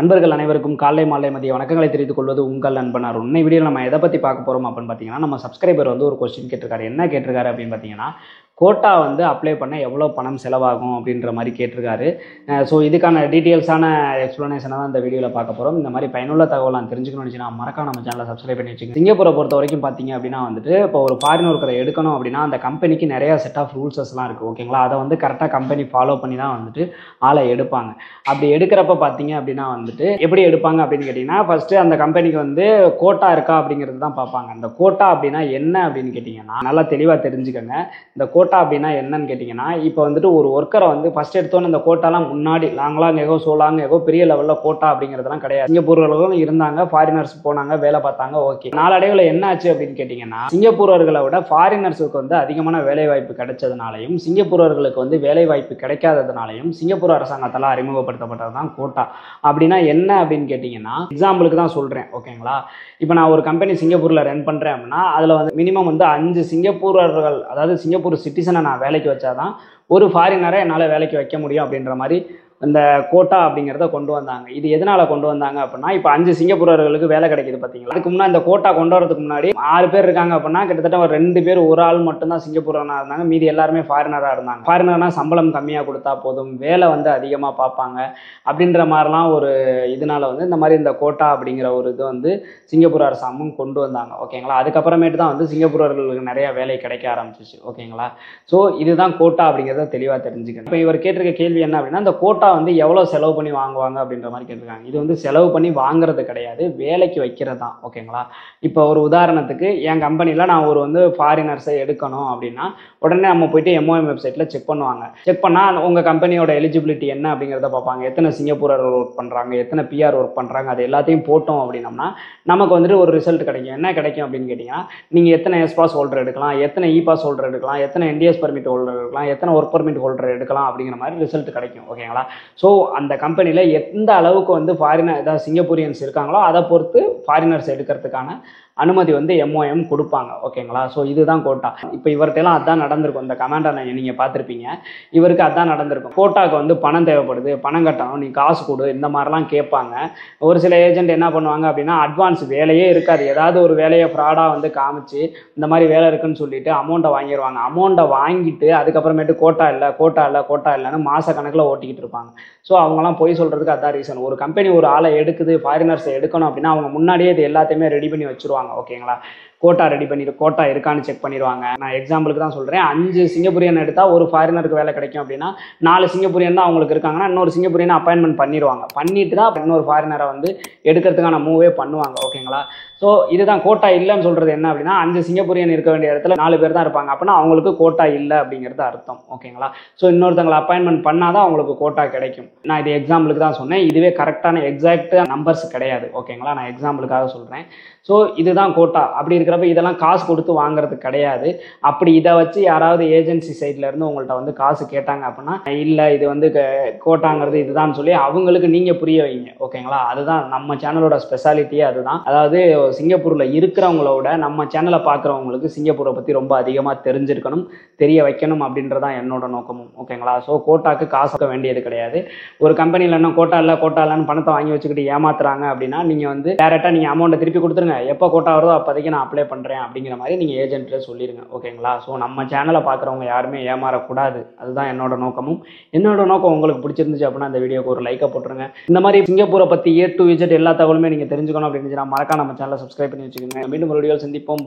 நண்பர்கள் அனைவருக்கும் காலை மாலை மதிய வணக்கங்களை தெரிவித்துக் கொள்வது உங்கள் நண்பன் அருண். இன்னை வீடியோவில் நம்ம எதை பற்றி பார்க்க போகிறோம் அப்படின்னு பார்த்தீங்கன்னா, நம்ம சப்ஸ்கிரைபர் வந்து ஒரு கொஸ்டின் கேட்டிருக்காரு. என்ன கேட்டிருக்காரு அப்படின்னு பார்த்தீங்கன்னா, கோட்டா வந்து அப்ளை பண்ண எவ்வளோ பணம் செலவாகும் அப்படின்ற மாதிரி கேட்டிருக்காரு. ஸோ இதுக்கான டீட்டெயில்ஸான எக்ஸ்ப்ளனேஷனை தான் இந்த வீடியோவில் பார்க்க போகிறோம். இந்த மாதிரி பயனுள்ள தகவல் நான் தெரிஞ்சுக்கணும்னு வச்சுன்னா மறக்காம நம்ம சேனலை சப்ஸ்கிரைப் பண்ணி வச்சுக்கோங்க. சிங்கப்பூரை பொறுத்த வரைக்கும் பார்த்தீங்க அப்படின்னா வந்துட்டு, இப்போ ஒரு ஃபாரின் ஒர்க்கரை எடுக்கணும் அப்படின்னா அந்த கம்பெனிக்கு நிறைய செட் ஆஃப் ரூல்ஸஸ்லாம் இருக்குது. ஓகேங்களா, அதை வந்து கரெக்டாக கம்பெனி ஃபாலோ பண்ணி தான் வந்துட்டு ஆளை எடுப்பாங்க. அப்படி எடுக்கிறப்ப பார்த்தீங்க அப்படின்னா வந்துட்டு எப்படி எடுப்பாங்க அப்படின்னு கேட்டிங்கன்னா, ஃபஸ்ட்டு அந்த கம்பெனிக்கு வந்து கோட்டா இருக்கா அப்படிங்கிறது தான் பார்ப்பாங்க. அந்த கோட்டா அப்படின்னா என்ன அப்படின்னு கேட்டிங்கன்னா, நல்லா தெளிவாக தெரிஞ்சுக்கோங்க. இந்த கோட்டா அப்படின்னா என்னன்னு கேட்டிங்கன்னா, இப்போ வந்துட்டு ஒரு ஒர்க்கரை வந்து ஃபஸ்ட் எடுத்தோன்னு இந்த கோட்டாலாம் முன்னாடி லாங்லாங் எகோ சோலாங் எகோ பெரிய லெவலில் கோட்டா அப்படிங்கிறதுலாம் கிடையாது. சிங்கப்பூர்களும் இருந்தாங்க, ஃபாரினர்ஸ் போனாங்க, வேலை பார்த்தாங்க. ஓகே, நாளடைவில் என்ன ஆச்சு அப்படின்னு கேட்டிங்கன்னா, சிங்கப்பூரர்களை விட ஃபாரினர்ஸுக்கு வந்து அதிகமான வேலை வாய்ப்பு கிடைச்சதுனாலையும் சிங்கப்பூரர்களுக்கு வந்து வேலை வாய்ப்பு கிடைக்காததுனாலையும் சிங்கப்பூர் அரசாங்கத்தால் அறிமுகப்படுத்தப்பட்டது தான் கோட்டா. அப்படின்னா என்ன அப்படின்னு கேட்டிங்கன்னா, எக்ஸாம்பிளுக்கு தான் சொல்கிறேன். ஓகேங்களா, இப்போ நான் ஒரு கம்பெனி சிங்கப்பூரில் ரன் பண்ணுறேன் அப்படின்னா அதில் வந்து மினிமம் வந்து 5 சிங்கப்பூரர்கள், அதாவது சிங்கப்பூர் சிட்டிசனை நான் வேலைக்கு வச்சாதான் ஒரு ஃபாரினரை என்னால் வேலைக்கு வைக்க முடியும் அப்படின்ற மாதிரி இந்த கோட்டா அப்படிங்கிறத கொண்டு வந்தாங்க. இது எதனால் கொண்டு வந்தாங்க அப்படின்னா, இப்போ 5 சிங்கப்பூரர்களுக்கு வேலை கிடைக்குது பார்த்தீங்களா, அதுக்கு முன்னாடி இந்த கோட்டா கொண்டு வரதுக்கு முன்னாடி 6 பேர் இருக்காங்க அப்படின்னா கிட்டத்தட்ட ஒரு 2 பேர் ஒரு ஆள் மட்டும்தான் சிங்கப்பூரனாக இருந்தாங்க, மீதி எல்லாருமே ஃபாரினராக இருந்தாங்க. ஃபாரினர்னா சம்பளம் கம்மியாக கொடுத்தா போதும், வேலை வந்து அதிகமாக பார்ப்பாங்க அப்படின்ற மாதிரிலாம் ஒரு இதனால வந்து இந்த மாதிரி இந்த கோட்டா அப்படிங்கிற ஒரு இது வந்து சிங்கப்பூர் அரசாங்கம் கொண்டு வந்தாங்க. ஓகேங்களா, அதுக்கப்புறமேட்டு தான் வந்து சிங்கப்பூரர்களுக்கு நிறைய வேலை கிடைக்க ஆரம்பிச்சிச்சு. ஓகேங்களா, ஸோ இதுதான் கோட்டா அப்படிங்கிறத தெளிவாக தெரிஞ்சுக்கணும். இப்போ இவர் கேட்டிருக்க கேள்வி என்ன அப்படின்னா, இந்த கோட்டா வந்து எவ்வளோ செலவு பண்ணி வாங்குவாங்க அப்படின்ற மாதிரி கேட்டிருக்காங்க. இது வந்து செலவு பண்ணி வாங்குறது கிடையாது, வேலைக்கு வைக்கிறது தான். ஓகேங்களா, இப்போ ஒரு உதாரணத்துக்கு என் கம்பெனியில் நான் ஒரு வந்து ஃபாரினர்ஸை எடுக்கணும் அப்படின்னா உடனே நம்ம போயிட்டு MOM வெப்சைட்டில் செக் பண்ணுவாங்க. செக் பண்ணால் உங்கள் கம்பெனியோட எலிஜிபிலிட்டி என்ன அப்படிங்கிறத பார்ப்பாங்க. எத்தனை சிங்கப்பூரர்கள் ஒர்க் பண்ணுறாங்க, எத்தனை PR ஒர்க் பண்ணுறாங்க, அது எல்லாத்தையும் போட்டோம் அப்படின்னம்னா நமக்கு வந்துட்டு ஒரு ரிசல்ட் கிடைக்கும். என்ன கிடைக்கும் அப்படின்னு கேட்டிங்கன்னா, நீங்கள் எத்தனை எஸ்பாஸ் ஹோல்டர் எடுக்கலாம், எத்தனை இபாஸ் ஹோல்டர் எடுக்கலாம், எத்தனை NDS பர்மிட் ஹோல்டர் எடுக்கலாம், எத்தனை ஒர்க் பர்மிட் ஹோல்டர் எடுக்கலாம் அப்படிங்கிற மாதிரி ரிசல்ட் கிடைக்கும். ஓகேங்களா, ஸோ அந்த கம்பெனியில் எந்த அளவுக்கு வந்து ஃபாரினர் ஏதாவது சிங்கப்பூரியன்ஸ் இருக்காங்களோ அதை பொறுத்து ஃபாரினர்ஸ் எடுக்கிறதுக்கான அனுமதி வந்து MOM கொடுப்பாங்க. ஓகேங்களா, ஸோ இதுதான் கோட்டா. இப்போ இவர்கிட்டலாம் அதான் நடந்திருக்கும். இந்த கமெண்டை நீங்கள் பார்த்துருப்பீங்க, இவருக்கு அதான் நடந்திருக்கும். கோட்டாவுக்கு வந்து பணம் தேவைப்படுது, பணம் கட்டணும், நீ காசு கொடு, இந்த மாதிரிலாம் கேட்பாங்க. ஒரு சில ஏஜென்ட் என்ன பண்ணுவாங்க அப்படின்னா, அட்வான்ஸ் வேலையே இருக்காது, ஏதாவது ஒரு வேலையை ஃப்ராடாக வந்து காமிச்சு இந்த மாதிரி வேலை இருக்குன்னு சொல்லிட்டு அமௌண்ட்டை வாங்கிடுவாங்க. அமௌண்ட்டை வாங்கிட்டு அதுக்கப்புறமேட்டு கோட்டா இல்லை கோட்டா இல்லை கோட்டா இல்லைன்னு மாத கணக்கில் ஓட்டிக்கிட்டு இருப்பாங்க. ஸோ அவங்களாம் போய் சொல்கிறதுக்கு அதான் ரீசன். ஒரு கம்பெனி ஒரு ஆளை எடுக்குது, ஃபாரினர்ஸை எடுக்கணும் அப்படின்னா அவங்க முன்னாடியே இது எல்லாத்தையுமே ரெடி பண்ணி வச்சுருவாங்க. ஓகேங்களா, கோட்டா ரெடி பண்ணிட்டு கோட்டா இருக்கான்னு செக் பண்ணிடுவாங்க. நான் எக்ஸாம்பிளுக்கு தான் சொல்கிறேன். 5 சிங்கப்பூரியன் எடுத்தால் ஒரு ஃபாரினருக்கு வேலை கிடைக்கும் அப்படின்னா 4 சிங்கப்பூரியன் தான் அவங்களுக்கு இருக்காங்கன்னா இன்னொரு சிங்கப்பூரியனை அப்பாயின்மெண்ட் பண்ணிடுவாங்க. பண்ணிட்டு தான் இன்னொரு ஃபாரினரை வந்து எடுக்கிறதுக்கான மூவே பண்ணுவாங்க. ஓகேங்களா, ஸோ இதுதான் கோட்டா இல்லைன்னு சொல்கிறது. என்ன அப்படின்னா, 5 சிங்கப்பூரியன் இருக்க வேண்டிய இடத்துல 4 பேர் தான் இருப்பாங்க அப்படின்னா அவங்களுக்கு கோட்டா இல்லை அப்படிங்கிறது அர்த்தம். ஓகேங்களா, ஸோ இன்னொருத்தங்களை அப்பாயின்மெண்ட் பண்ணாதான் அவங்களுக்கு கோட்டா கிடைக்கும். நான் இது எக்ஸாம்பிளுக்கு தான் சொன்னேன், இதுவே கரெக்டான எக்ஸாக்டாக நம்பர்ஸ் கிடையாது. ஓகேங்களா, நான் எக்ஸாம்பிளுக்காக சொல்கிறேன். ஸோ இதுதான் கோட்டா. அப்படி இருக்கிறப்ப இதெல்லாம் காசு கொடுத்து வாங்குறது கிடையாது. அப்படி இதை வச்சு யாராவது ஏஜென்சி சைட்ல இருந்து உங்கள்கிட்ட வந்து காசு கேட்டாங்க அப்படின்னா, இல்லை இது வந்து கோட்டாங்கிறது இதுதான் சொல்லி அவங்களுக்கு நீங்கள் புரிய வைங்க. ஓகேங்களா, அதுதான் நம்ம சேனலோட ஸ்பெஷாலிட்டியே அதுதான். அதாவது சிங்கப்பூரில் இருக்கிறவங்களோட நம்ம சேனலை பார்க்குறவங்களுக்கு சிங்கப்பூரை பற்றி ரொம்ப அதிகமாக தெரிஞ்சிருக்கணும், தெரிய வைக்கணும் அப்படின்றதான் என்னோட நோக்கமும். ஓகேங்களா, ஸோ கோட்டாக்கு காசு வேண்டியது கிடையாது. ஒரு கம்பெனியில் என்ன கோட்டா இல்லைன்னு பணத்தை வாங்கி வச்சுக்கிட்டு ஏமாத்துறாங்க அப்படின்னா நீங்கள் வந்து டேரெக்டாக நீங்கள் அமௌண்ட்டை திருப்பி கொடுத்துருங்க, எப்போ கோட்டா வருதோ அப்போதைக்கு நான் அப்ளை பண்ணுறேன் அப்படிங்கிற மாதிரி நீங்கள் ஏஜென்ட்டே சொல்லிடுங்க. ஓகேங்களா, ஸோ நம்ம சேனலை பார்க்குறவங்க யாருமே ஏமாறக்கூடாது, அதுதான் என்னோட நோக்கமும். என்னோட நோக்கம் உங்களுக்கு பிடிச்சிருந்துச்சு அப்படின்னா அந்த வீடியோக்கு ஒரு லைக்கை போட்டுருங்க. இந்த மாதிரி சிங்கப்பூரை பற்றி A to Z எல்லா தகவலுமே நீங்கள் தெரிஞ்சுக்கணும் அப்படின்னு மறக்காம நம்ம சேனலை சப்ஸ்கிரைப் பண்ணி வச்சுக்கோங்க. மீண்டும் ஒரு வீடியோவில் சந்திப்போம்.